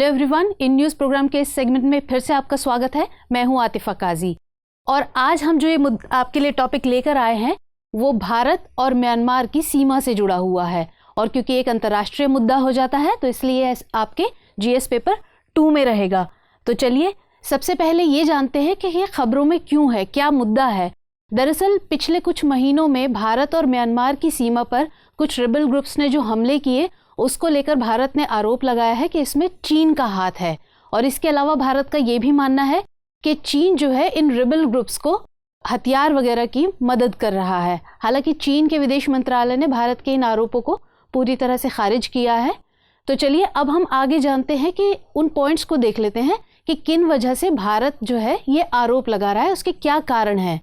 Everyone, in news programme के इस segment में फिर से आपका स्वागत है। मैं हूं आतिफा काजी और आज हम जो ये आपके लिए टॉपिक लेकर आए हैं वो भारत और म्यांमार की सीमा से जुड़ा हुआ है। और क्योंकि एक अंतर्राष्ट्रीय मुद्दा हो जाता है तो इसलिए आपके जीएस पेपर 2 में रहेगा। तो चलिए सबसे पहले ये जानते हैं कि ये खबरों में क्यों है, क्या मुद्दा है। दरअसल पिछले कुछ महीनों में भारत और म्यांमार की सीमा पर कुछ रिबल ग्रुप्स ने जो हमले किए उसको लेकर भारत ने आरोप लगाया है कि इसमें चीन का हाथ है। और इसके अलावा भारत का ये भी मानना है कि चीन जो है इन रिबल ग्रुप्स को हथियार वगैरह की मदद कर रहा है। हालांकि चीन के विदेश मंत्रालय ने भारत के इन आरोपों को पूरी तरह से खारिज किया है। तो चलिए अब हम आगे जानते हैं कि उन पॉइंट्स को देख लेते हैं कि किन वजह से भारत जो है ये आरोप लगा रहा है, उसके क्या कारण है।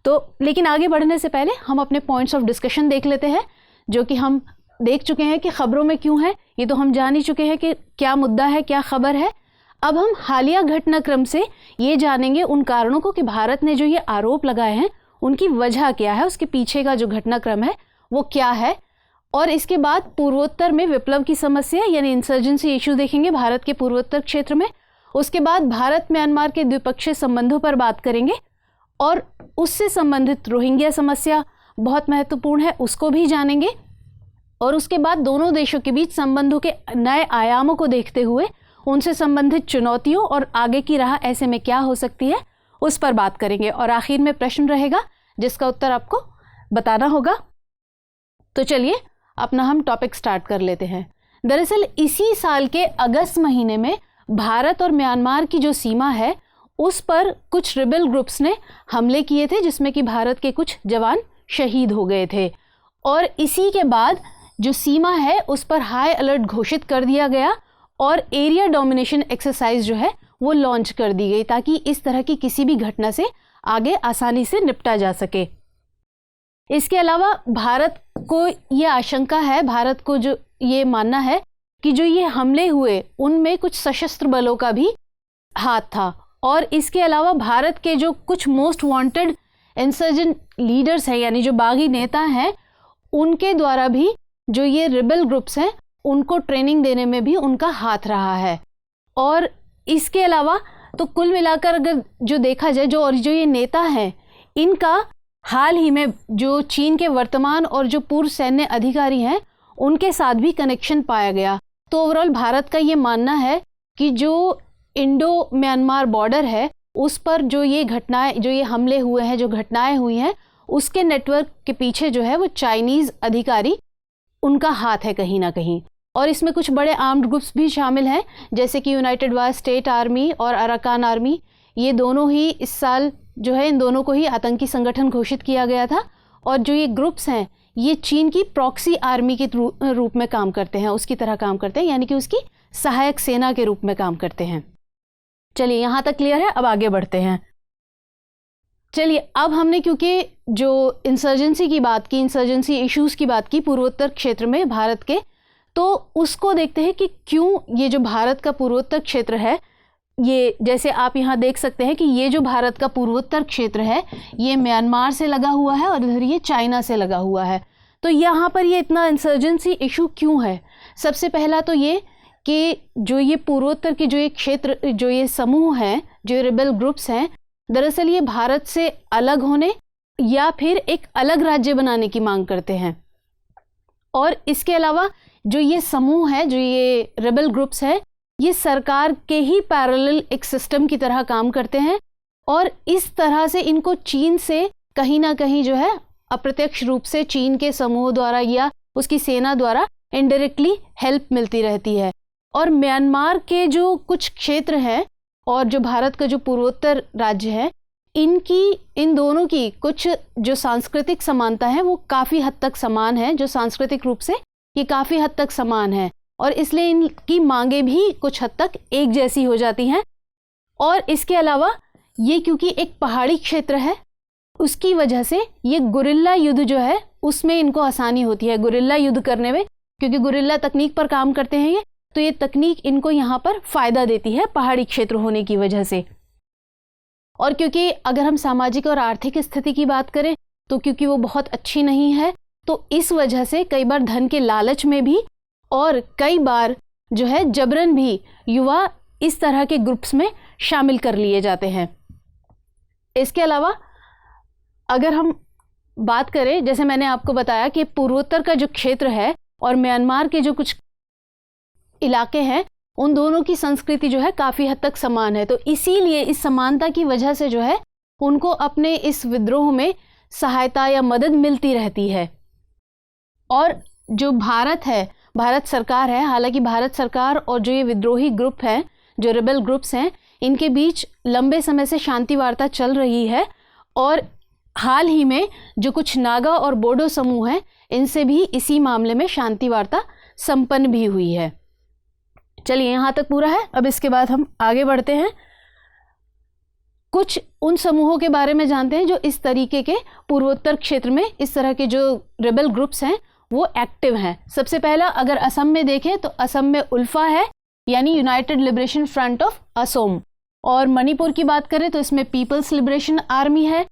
तो लेकिन आगे बढ़ने से पहले हम अपने पॉइंट्स ऑफ डिस्कशन देख लेते हैं, जो कि हम देख चुके हैं कि खबरों में क्यों है, ये तो हम जान ही चुके हैं कि क्या मुद्दा है, क्या खबर है। अब हम हालिया घटनाक्रम से ये जानेंगे उन कारणों को कि भारत ने जो ये आरोप लगाए हैं उनकी वजह क्या है, उसके पीछे का जो घटनाक्रम है वो क्या है। और इसके बाद पूर्वोत्तर में विप्लव की समस्या यानी इंसर्जेंसी इशू देखेंगे भारत के पूर्वोत्तर क्षेत्र में। उसके बाद भारत म्यांमार के द्विपक्षीय संबंधों पर बात करेंगे और उससे संबंधित रोहिंग्या समस्या बहुत महत्वपूर्ण है, उसको भी जानेंगे। और उसके बाद दोनों देशों के बीच संबंधों के नए आयामों को देखते हुए उनसे संबंधित चुनौतियों और आगे की राह ऐसे में क्या हो सकती है उस पर बात करेंगे। और आखिर में प्रश्न रहेगा जिसका उत्तर आपको बताना होगा। तो चलिए अपना हम टॉपिक स्टार्ट कर लेते हैं। दरअसल इसी साल के अगस्त महीने में भारत और म्यांमार की जो सीमा है उस पर कुछ रिबल ग्रुप्स ने हमले किए थे, जिसमें कि भारत के कुछ जवान शहीद हो गए थे। और इसी के बाद जो सीमा है उस पर हाई अलर्ट घोषित कर दिया गया और एरिया डोमिनेशन एक्सरसाइज जो है वो लॉन्च कर दी गई, ताकि इस तरह की किसी भी घटना से आगे आसानी से निपटा जा सके। इसके अलावा भारत को ये आशंका है, भारत को जो ये मानना है कि जो ये हमले हुए उनमें कुछ सशस्त्र बलों का भी हाथ था। और इसके अलावा भारत के जो कुछ मोस्ट वांटेड इंसर्जेंट लीडर्स हैं यानी जो बागी नेता हैं, उनके द्वारा भी जो ये रिबल ग्रुप्स हैं उनको ट्रेनिंग देने में भी उनका हाथ रहा है। और इसके अलावा तो कुल मिलाकर अगर जो देखा जाए जो ये नेता हैं इनका हाल ही में जो चीन के वर्तमान और जो पूर्व सैन्य अधिकारी हैं उनके साथ भी कनेक्शन पाया गया। तो ओवरऑल भारत का ये मानना है कि जो इंडो म्यांमार बॉर्डर है उस पर जो ये घटनाएं, जो ये हमले हुए हैं, जो घटनाएं हुई हैं, उसके नेटवर्क के पीछे जो है वो चाइनीज़ अधिकारी उनका हाथ है कहीं ना कहीं। और इसमें कुछ बड़े आर्म्ड ग्रुप्स भी शामिल हैं, जैसे कि यूनाइटेड वार स्टेट आर्मी और अराकान आर्मी। ये दोनों ही इस साल जो है इन दोनों को ही आतंकी संगठन घोषित किया गया था। और जो ये ग्रुप्स हैं ये चीन की प्रॉक्सी आर्मी के रूप में काम करते हैं, उसकी तरह काम करते हैं, यानी कि उसकी सहायक सेना के रूप में काम करते हैं। चलिए यहाँ तक क्लियर है, अब आगे बढ़ते हैं। चलिए अब हमने क्योंकि जो इंसर्जेंसी की बात की, इंसर्जेंसी इश्यूज़ की बात की पूर्वोत्तर क्षेत्र में भारत के, तो उसको देखते हैं कि क्यों ये जो भारत का पूर्वोत्तर क्षेत्र है, ये जैसे आप यहाँ देख सकते हैं कि ये जो भारत का पूर्वोत्तर क्षेत्र है ये म्यांमार से लगा हुआ है और इधर ये चाइना से लगा हुआ है। तो यहाँ पर ये इतना इंसर्जेंसी इशू क्यों है? सबसे पहला तो ये कि जो ये पूर्वोत्तर के जो ये क्षेत्र, जो ये समूह हैं, जो रिबेल ग्रुप्स हैं, दरअसल ये भारत से अलग होने या फिर एक अलग राज्य बनाने की मांग करते हैं। और इसके अलावा जो ये समूह है, जो ये रिबेल ग्रुप्स हैं, ये सरकार के ही पैरेलल एक सिस्टम की तरह काम करते हैं और इस तरह से इनको चीन से कहीं ना कहीं जो है अप्रत्यक्ष रूप से चीन के समूह द्वारा या उसकी सेना द्वारा इनडायरेक्टली हेल्प मिलती रहती है। और म्यांमार के जो कुछ क्षेत्र हैं और जो भारत का जो पूर्वोत्तर राज्य है, इन दोनों की कुछ जो सांस्कृतिक समानता है वो काफ़ी हद तक समान है, जो सांस्कृतिक रूप से ये काफ़ी हद तक समान है और इसलिए इनकी मांगे भी कुछ हद तक एक जैसी हो जाती हैं। और इसके अलावा ये क्योंकि एक पहाड़ी क्षेत्र है उसकी वजह से ये गुरिल्ला युद्ध जो है उसमें इनको आसानी होती है गुरिल्ला युद्ध करने में, क्योंकि गुरिल्ला तकनीक पर काम करते हैं ये, तो ये तकनीक इनको यहाँ पर फ़ायदा देती है पहाड़ी क्षेत्र होने की वजह से। और क्योंकि अगर हम सामाजिक और आर्थिक स्थिति की बात करें तो क्योंकि वो बहुत अच्छी नहीं है, तो इस वजह से कई बार धन के लालच में भी और कई बार जो है जबरन भी युवा इस तरह के ग्रुप्स में शामिल कर लिए जाते हैं। इसके अलावा अगर हम बात करें, जैसे मैंने आपको बताया कि पूर्वोत्तर का जो क्षेत्र है और म्यांमार के जो कुछ इलाके हैं, उन दोनों की संस्कृति जो है काफ़ी हद तक समान है। तो इसीलिए इस समानता की वजह से जो है उनको अपने इस विद्रोह में सहायता या मदद मिलती रहती है। और जो भारत है, भारत सरकार है, हालांकि भारत सरकार और जो ये विद्रोही ग्रुप हैं, जो रेबल ग्रुप्स हैं, इनके बीच लंबे समय से शांति वार्ता चल रही है। और हाल ही में जो कुछ नागा और बोडो समूह हैं, इनसे भी इसी मामले में शांति वार्ता संपन्न भी हुई है। चलिए, यहाँ तक पूरा है। अब इसके बाद हम आगे बढ़ते हैं, कुछ उन समूहों के बारे में जानते हैं जो इस तरीके के पूर्वोत्तर क्षेत्र में इस तरह के जो रेबल ग्रुप्स हैं वो एक्टिव हैं। सबसे पहला अगर असम में देखें तो असम में उल्फा है, यानी United liberation front of Asom. और मणिपुर की बात करें तो इसमें पीपल्स लिबरेशन आर्मी है।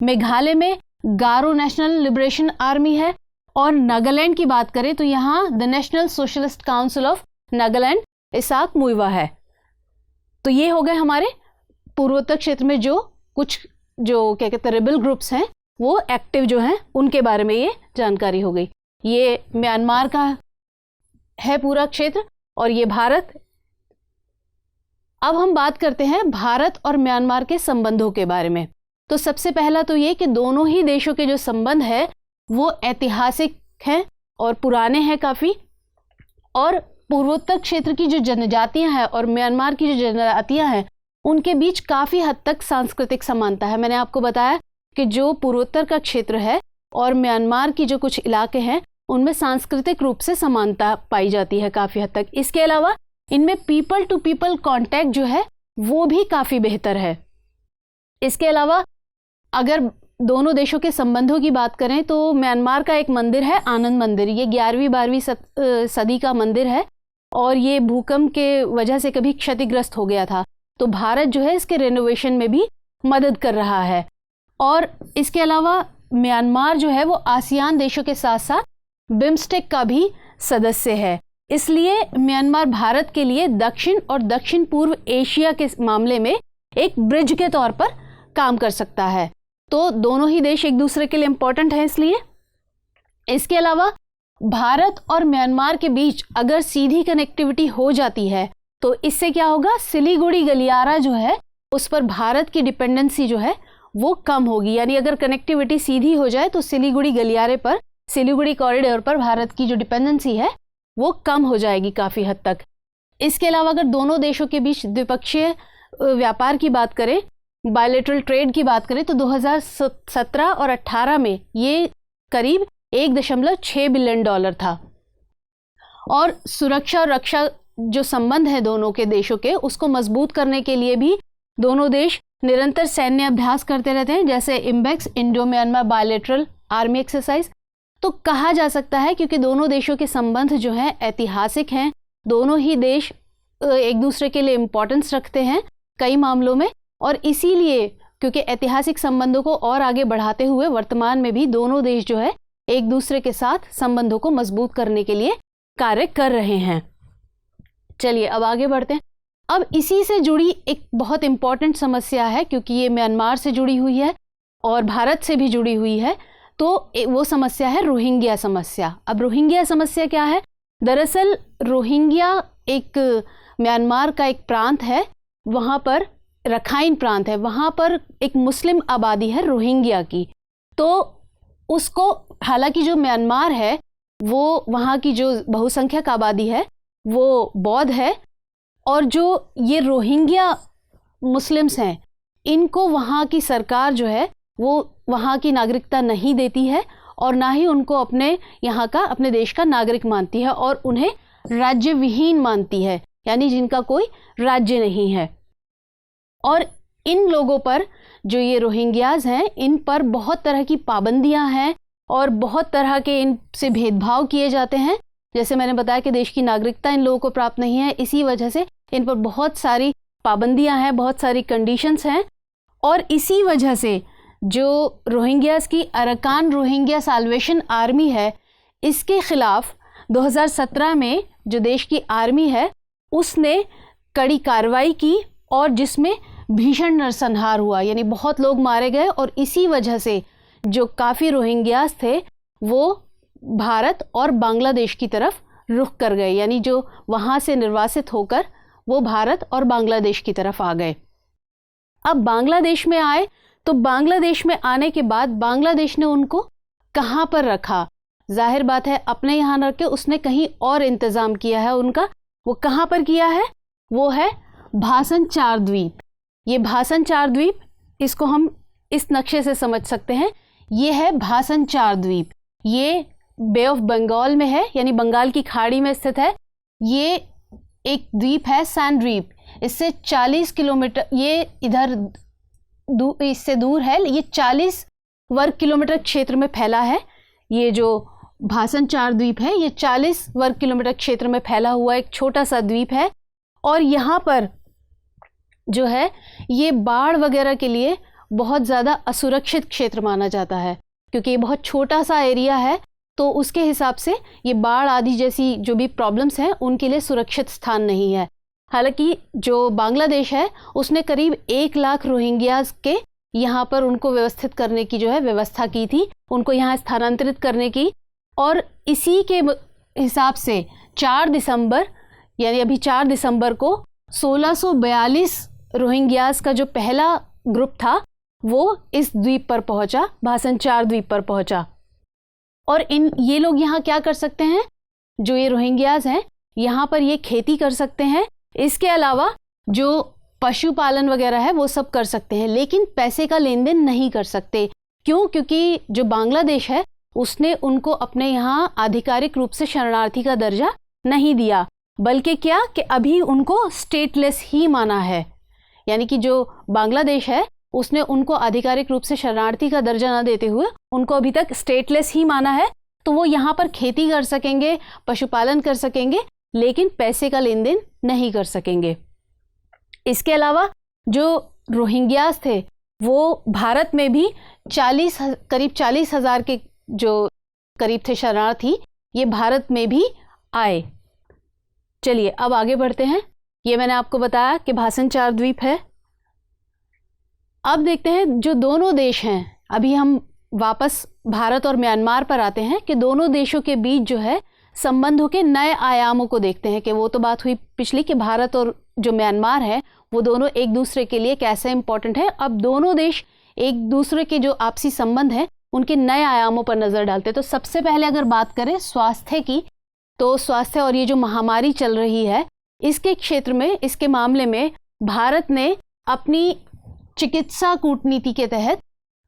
मेघालय में गारो नेशनल लिबरेशन आर्मी है। और नागालैंड की बात करें तो यहाँ the National Socialist Council of Nagaland Isak Muivah है। तो ये हो गए हमारे पूर्वोत्तर क्षेत्र में जो कुछ जो क्या कहते हैं रेबल ग्रुप्स हैं वो एक्टिव जो हैं, उनके बारे में ये जानकारी हो गई। ये म्यांमार का है पूरा क्षेत्र और ये भारत। अब हम बात करते हैं भारत और म्यांमार के संबंधों के बारे में। तो सबसे पहला तो ये कि दोनों ही देशों के जो संबंध है वो ऐतिहासिक हैं और पुराने हैं काफ़ी। और पूर्वोत्तर क्षेत्र की जो जनजातियां हैं और म्यांमार की जो जनजातियां हैं उनके बीच काफ़ी हद तक सांस्कृतिक समानता है। मैंने आपको बताया कि जो पूर्वोत्तर का क्षेत्र है और म्यांमार की जो कुछ इलाके हैं उनमें सांस्कृतिक रूप से समानता पाई जाती है काफ़ी हद तक। इसके अलावा इनमें पीपल टू पीपल कांटेक्ट जो है वो भी काफ़ी बेहतर है। इसके अलावा अगर दोनों देशों के संबंधों की बात करें तो म्यांमार का एक मंदिर है आनंद मंदिर। ये 11वीं-12वीं सदी का मंदिर है और ये भूकंप के वजह से कभी क्षतिग्रस्त हो गया था। तो भारत जो है इसके रेनोवेशन में भी मदद कर रहा है। और इसके अलावा म्यांमार जो है वो आसियान देशों के साथ साथ बिम्स्टेक का भी सदस्य है। इसलिए म्यांमार भारत के लिए दक्षिण और दक्षिण पूर्व एशिया के मामले में एक ब्रिज के तौर पर काम कर सकता है। तो दोनों ही देश एक दूसरे के लिए इम्पोर्टेंट हैं इसलिए। इसके अलावा भारत और म्यांमार के बीच अगर सीधी कनेक्टिविटी हो जाती है तो इससे क्या होगा, सिलीगुड़ी गलियारा जो है उस पर भारत की डिपेंडेंसी जो है वो कम होगी। यानी अगर कनेक्टिविटी सीधी हो जाए तो सिलीगुड़ी गलियारे पर, सिलीगुड़ी कॉरिडोर पर भारत की जो डिपेंडेंसी है वो कम हो जाएगी काफ़ी हद तक। इसके अलावा अगर दोनों देशों के बीच द्विपक्षीय व्यापार की बात करें, बायलैटरल ट्रेड की बात करें तो 2017 और 18 में ये करीब $1.6 बिलियन था। और सुरक्षा और रक्षा जो संबंध है दोनों के देशों के उसको मजबूत करने के लिए भी दोनों देश निरंतर सैन्य अभ्यास करते रहते हैं, जैसे IMBEX, Indo Myanmar bilateral army exercise. तो कहा जा सकता है क्योंकि दोनों देशों के संबंध जो हैं ऐतिहासिक हैं, दोनों ही देश एक दूसरे के लिए इम्पोर्टेंस रखते हैं कई मामलों में। और इसीलिए क्योंकि ऐतिहासिक संबंधों को और आगे बढ़ाते हुए वर्तमान में भी दोनों देश जो है एक दूसरे के साथ संबंधों को मजबूत करने के लिए कार्य कर रहे हैं। चलिए अब आगे बढ़ते हैं। अब इसी से जुड़ी एक बहुत इम्पॉर्टेंट समस्या है, क्योंकि ये म्यांमार से जुड़ी हुई है और भारत से भी जुड़ी हुई है। तो वो समस्या है रोहिंग्या समस्या। अब रोहिंग्या समस्या क्या है? दरअसल रोहिंग्या एक म्यांमार का एक प्रांत है, वहाँ पर रखाइन प्रांत है, वहाँ पर एक मुस्लिम आबादी है रोहिंग्या की। तो उसको, हालांकि जो म्यांमार है वो वहाँ की जो बहुसंख्यक आबादी है वो बौद्ध है, और जो ये रोहिंग्या मुस्लिम्स हैं इनको वहाँ की सरकार जो है वो वहाँ की नागरिकता नहीं देती है और ना ही उनको अपने यहाँ का, अपने देश का नागरिक मानती है और उन्हें राज्य विहीन मानती है, यानी जिनका कोई राज्य नहीं है। और इन लोगों पर, जो ये रोहिंग्याज हैं, इन पर बहुत तरह की पाबंदियां हैं और बहुत तरह के इनसे भेदभाव किए जाते हैं। जैसे मैंने बताया कि देश की नागरिकता इन लोगों को प्राप्त नहीं है, इसी वजह से इन पर बहुत सारी पाबंदियां हैं, बहुत सारी कंडीशंस हैं। और इसी वजह से जो रोहिंग्यास की अरकान रोहिंग्या साल्वेशन आर्मी है, इसके खिलाफ 2017 में जो देश की आर्मी है उसने कड़ी कार्रवाई की और जिसमें भीषण नरसंहार हुआ, यानी बहुत लोग मारे गए। और इसी वजह से जो काफ़ी रोहिंग्यास थे वो भारत और बांग्लादेश की तरफ रुख कर गए, यानी जो वहाँ से निर्वासित होकर वो भारत और बांग्लादेश की तरफ आ गए। अब बांग्लादेश में आए तो बांग्लादेश में आने के बाद बांग्लादेश ने उनको कहाँ पर रखा? जाहिर बात है अपने यहाँ न रख के उसने कहीं और इंतज़ाम किया है उनका। वो कहाँ पर किया है? वो है भासन चार द्वीप। ये भासन चार द्वीप, इसको हम इस नक्शे से समझ सकते हैं। ये है भासन चार द्वीप, ये बे ऑफ बंगाल में है, यानी बंगाल की खाड़ी में स्थित है। ये एक द्वीप है सैन द्वीप, इससे 40 किलोमीटर, ये इधर इससे दूर है। ये 40 वर्ग किलोमीटर क्षेत्र में फैला है। ये जो भासन चार द्वीप है ये 40 वर्ग किलोमीटर क्षेत्र में फैला हुआ एक छोटा सा द्वीप है। और यहाँ पर जो है ये बाढ़ वगैरह के लिए बहुत ज़्यादा असुरक्षित क्षेत्र माना जाता है, क्योंकि ये बहुत छोटा सा एरिया है, तो उसके हिसाब से ये बाढ़ आदि जैसी जो भी प्रॉब्लम्स हैं उनके लिए सुरक्षित स्थान नहीं है। हालांकि जो बांग्लादेश है उसने करीब 1 लाख रोहिंग्यास के यहाँ पर उनको व्यवस्थित करने की जो है व्यवस्था की थी, उनको यहाँ स्थानांतरित करने की। और इसी के हिसाब से 4 दिसंबर, यानी अभी 4 दिसंबर को 1642 रोहिंग्यास का जो पहला ग्रुप था वो इस द्वीप पर पहुंचा, भासन चार द्वीप पर पहुंचा। और ये लोग यहाँ क्या कर सकते हैं? जो ये रोहिंग्यास हैं यहाँ पर ये खेती कर सकते हैं, इसके अलावा जो पशुपालन वगैरह है वो सब कर सकते हैं, लेकिन पैसे का लेन देन नहीं कर सकते। क्यों? क्योंकि जो बांग्लादेश है उसने उनको अपने यहाँ आधिकारिक रूप से शरणार्थी का दर्जा नहीं दिया, बल्कि क्या कि अभी उनको स्टेटलेस ही माना है। यानी कि जो बांग्लादेश है उसने उनको आधिकारिक रूप से शरणार्थी का दर्जा न देते हुए उनको अभी तक स्टेटलेस ही माना है। तो वो यहाँ पर खेती कर सकेंगे, पशुपालन कर सकेंगे, लेकिन पैसे का लेन देन नहीं कर सकेंगे। इसके अलावा जो रोहिंग्यास थे वो भारत में भी करीब 40,000 के जो करीब थे शरणार्थी, ये भारत में भी आए। चलिए अब आगे बढ़ते हैं। ये मैंने आपको बताया कि भासन चार द्वीप है। अब देखते हैं जो दोनों देश हैं, अभी हम वापस भारत और म्यांमार पर आते हैं कि दोनों देशों के बीच जो है संबंधों के नए आयामों को देखते हैं। कि वो तो बात हुई पिछली कि भारत और जो म्यांमार है वो दोनों एक दूसरे के लिए कैसे इंपॉर्टेंट है। अब दोनों देश एक दूसरे के जो आपसी संबंध है उनके नए आयामों पर नज़र डालते हैं। तो सबसे पहले अगर बात करें स्वास्थ्य की, तो स्वास्थ्य और ये जो महामारी चल रही है इसके क्षेत्र में, इसके मामले में भारत ने अपनी चिकित्सा कूटनीति के तहत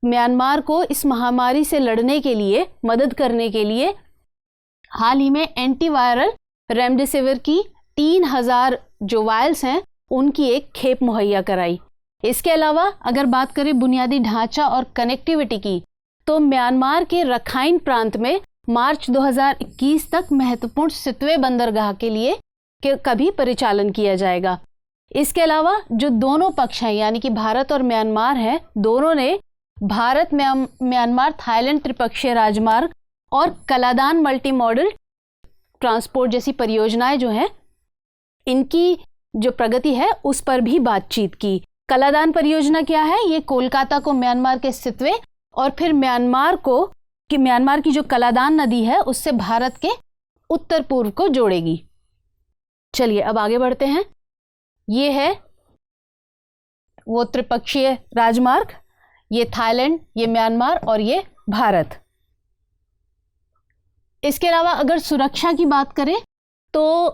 म्यांमार को इस महामारी से लड़ने के लिए, मदद करने के लिए हाल ही में एंटीवायरल रेमडेसिविर की 3000 जो वायल्स हैं उनकी एक खेप मुहैया कराई। इसके अलावा अगर बात करें बुनियादी ढांचा और कनेक्टिविटी की, तो म्यांमार के रखाइन प्रांत में मार्च 2021 तक महत्वपूर्ण सितवे बंदरगाह के लिए का भी परिचालन किया जाएगा। इसके अलावा जो दोनों पक्ष हैं यानी कि भारत और म्यांमार हैं, दोनों ने भारत म्यांमार थाईलैंड त्रिपक्षीय राजमार्ग और कलादान मल्टी मॉडल ट्रांसपोर्ट जैसी परियोजनाएं जो हैं इनकी जो प्रगति है उस पर भी बातचीत की। कलादान परियोजना क्या है? ये कोलकाता को म्यांमार के सितवे और फिर म्यांमार की जो कलादान नदी है उससे भारत के उत्तर पूर्व को जोड़ेगी। चलिए अब आगे बढ़ते हैं। ये है वो त्रिपक्षीय राजमार्ग, ये थाईलैंड, ये म्यांमार और ये भारत। इसके अलावा अगर सुरक्षा की बात करें तो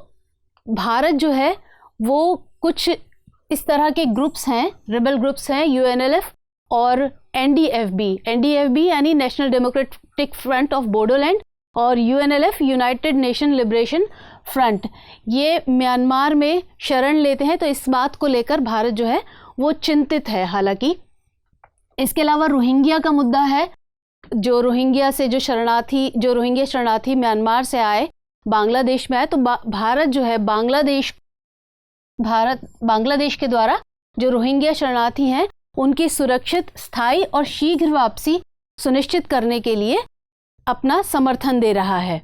भारत जो है वो कुछ इस तरह के ग्रुप्स हैं, रिबेल ग्रुप्स हैं, यूएनएलएफ और एनडीएफबी यानी national democratic front of Bodoland, और UNLF united nation liberation front, ये म्यांमार में शरण लेते हैं। तो इस बात को लेकर भारत जो है वो चिंतित है। हालांकि इसके अलावा रोहिंग्या का मुद्दा है, जो रोहिंग्या शरणार्थी म्यांमार से आए, बांग्लादेश में आए, तो भारत जो है बांग्लादेश के द्वारा जो रोहिंग्या शरणार्थी हैं उनकी सुरक्षित, स्थायी और शीघ्र वापसी सुनिश्चित करने के लिए अपना समर्थन दे रहा है।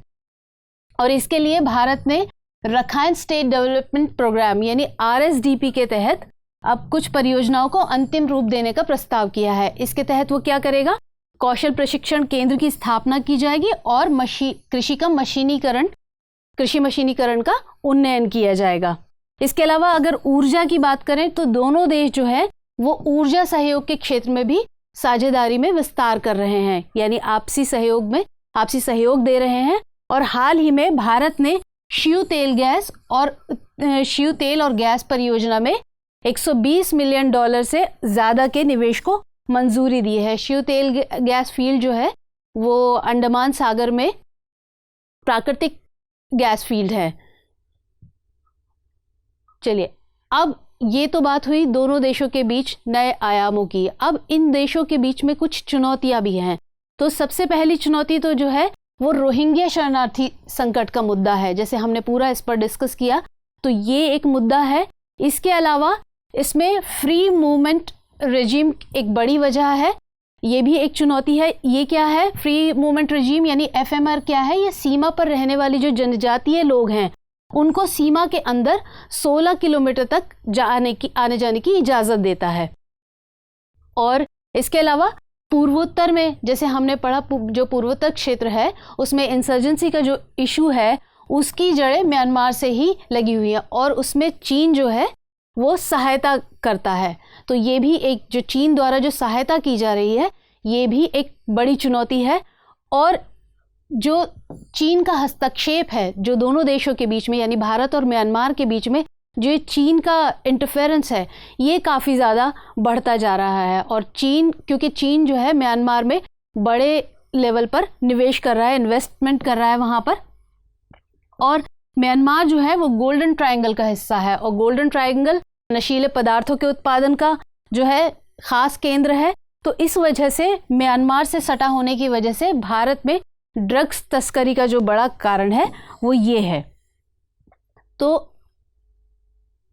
और इसके लिए भारत ने रखाइन स्टेट डेवलपमेंट प्रोग्राम यानी RSDP के तहत अब कुछ परियोजनाओं को अंतिम रूप देने का प्रस्ताव किया है। इसके तहत वो क्या करेगा, कौशल प्रशिक्षण केंद्र की स्थापना की जाएगी और कृषि मशीनीकरण का उन्नयन किया जाएगा। इसके अलावा अगर ऊर्जा की बात करें तो दोनों देश जो है वो ऊर्जा सहयोग के क्षेत्र में भी साझेदारी में विस्तार कर रहे हैं, यानी आपसी सहयोग दे रहे हैं। और हाल ही में भारत ने शिव तेल और गैस परियोजना में $120 मिलियन से ज़्यादा के निवेश को मंजूरी दी है। शिव तेल गैस फील्ड जो है वो अंडमान सागर में प्राकृतिक गैस फील्ड है। चलिए, अब ये तो बात हुई दोनों देशों के बीच नए आयामों की। अब इन देशों के बीच में कुछ चुनौतियां भी हैं। तो सबसे पहली चुनौती तो जो है वो रोहिंग्या शरणार्थी संकट का मुद्दा है। जैसे हमने पूरा इस पर डिस्कस किया, तो ये एक मुद्दा है। इसके अलावा इसमें फ्री मूवमेंट रेजिम एक बड़ी वजह है, ये भी एक चुनौती है। ये क्या है फ्री मूवमेंट रेजिम यानी FMR क्या है? ये सीमा पर रहने वाली जो जनजातीय लोग हैं उनको सीमा के अंदर 16 किलोमीटर तक आने जाने की इजाज़त देता है। और इसके अलावा पूर्वोत्तर में जैसे हमने पढ़ा, जो पूर्वोत्तर क्षेत्र है उसमें इंसर्जेंसी का जो इशू है उसकी जड़ें म्यांमार से ही लगी हुई है और उसमें चीन जो है वो सहायता करता है। तो ये भी एक जो चीन द्वारा जो सहायता की जा रही है ये भी एक बड़ी चुनौती है। और जो चीन का हस्तक्षेप है जो दोनों देशों के बीच में यानी भारत और म्यांमार के बीच में जो चीन का इंटरफेरेंस है ये काफ़ी ज़्यादा बढ़ता जा रहा है। और क्योंकि चीन जो है म्यांमार में बड़े लेवल पर निवेश कर रहा है, इन्वेस्टमेंट कर रहा है वहाँ पर। और म्यांमार जो है वो गोल्डन ट्रायंगल का हिस्सा है और गोल्डन ट्रायंगल नशीले पदार्थों के उत्पादन का जो है ख़ास केंद्र है। तो इस वजह से म्यांमार से सटा होने की वजह से भारत में ड्रग्स तस्करी का जो बड़ा कारण है वो ये है। तो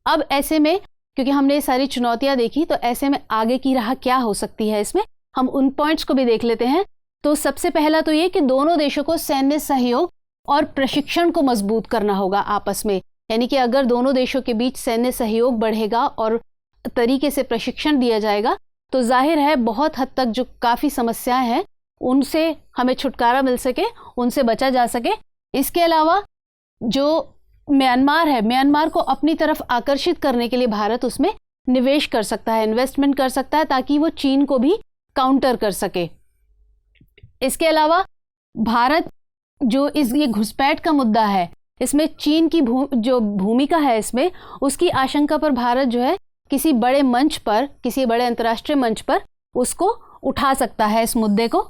अब ऐसे में क्योंकि हमने ये सारी चुनौतियां देखी तो ऐसे में आगे की राह क्या हो सकती है, इसमें हम उन पॉइंट्स को भी देख लेते हैं। तो सबसे पहला तो ये कि दोनों देशों को सैन्य सहयोग और प्रशिक्षण को मजबूत करना होगा आपस में। यानी कि अगर दोनों देशों के बीच सैन्य सहयोग बढ़ेगा और तरीके से प्रशिक्षण दिया जाएगा तो जाहिर है बहुत हद तक जो काफ़ी समस्याएं हैं उनसे हमें छुटकारा मिल सके, उनसे बचा जा सके। इसके अलावा जो म्यांमार है, म्यांमार को अपनी तरफ आकर्षित करने के लिए भारत उसमें निवेश कर सकता है, इन्वेस्टमेंट कर सकता है ताकि वो चीन को भी काउंटर कर सके। इसके अलावा भारत जो ये घुसपैठ का मुद्दा है इसमें चीन की जो भूमिका है इसमें उसकी आशंका पर भारत जो है किसी बड़े अंतर्राष्ट्रीय मंच पर उसको उठा सकता है इस मुद्दे को।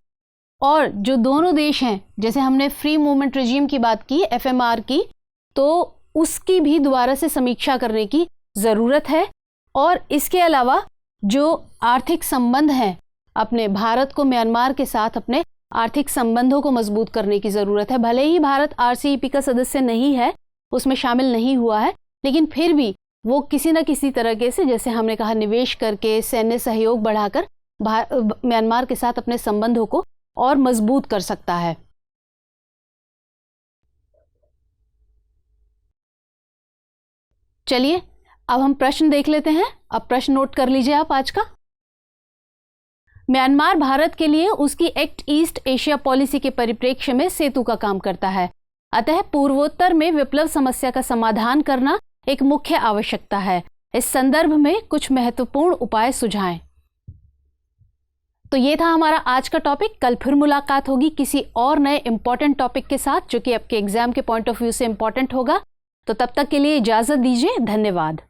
और जो दोनों देश हैं जैसे हमने फ्री मूवमेंट रेजिम की बात की, FMR की, तो उसकी भी दोबारा से समीक्षा करने की ज़रूरत है। और इसके अलावा जो आर्थिक संबंध हैं अपने भारत को म्यांमार के साथ अपने आर्थिक संबंधों को मजबूत करने की ज़रूरत है। भले ही भारत RCEP का सदस्य नहीं है, उसमें शामिल नहीं हुआ है, लेकिन फिर भी वो किसी न किसी तरीके से जैसे हमने कहा निवेश करके सैन्य सहयोग बढ़ाकर म्यांमार के साथ अपने संबंधों को और मजबूत कर सकता है। चलिए अब हम प्रश्न देख लेते हैं। अब प्रश्न नोट कर लीजिए आप आज का। म्यांमार भारत के लिए उसकी एक्ट ईस्ट एशिया पॉलिसी के परिप्रेक्ष्य में सेतु का काम करता है, अतः पूर्वोत्तर में विप्लव समस्या का समाधान करना एक मुख्य आवश्यकता है। इस संदर्भ में कुछ महत्वपूर्ण उपाय सुझाएं। तो ये था हमारा आज का टॉपिक। कल फिर मुलाकात होगी किसी और नए इंपॉर्टेंट टॉपिक के साथ जो कि आपके एग्जाम के पॉइंट ऑफ व्यू से इंपॉर्टेंट होगा। तो तब तक के लिए इजाजत दीजिए। धन्यवाद।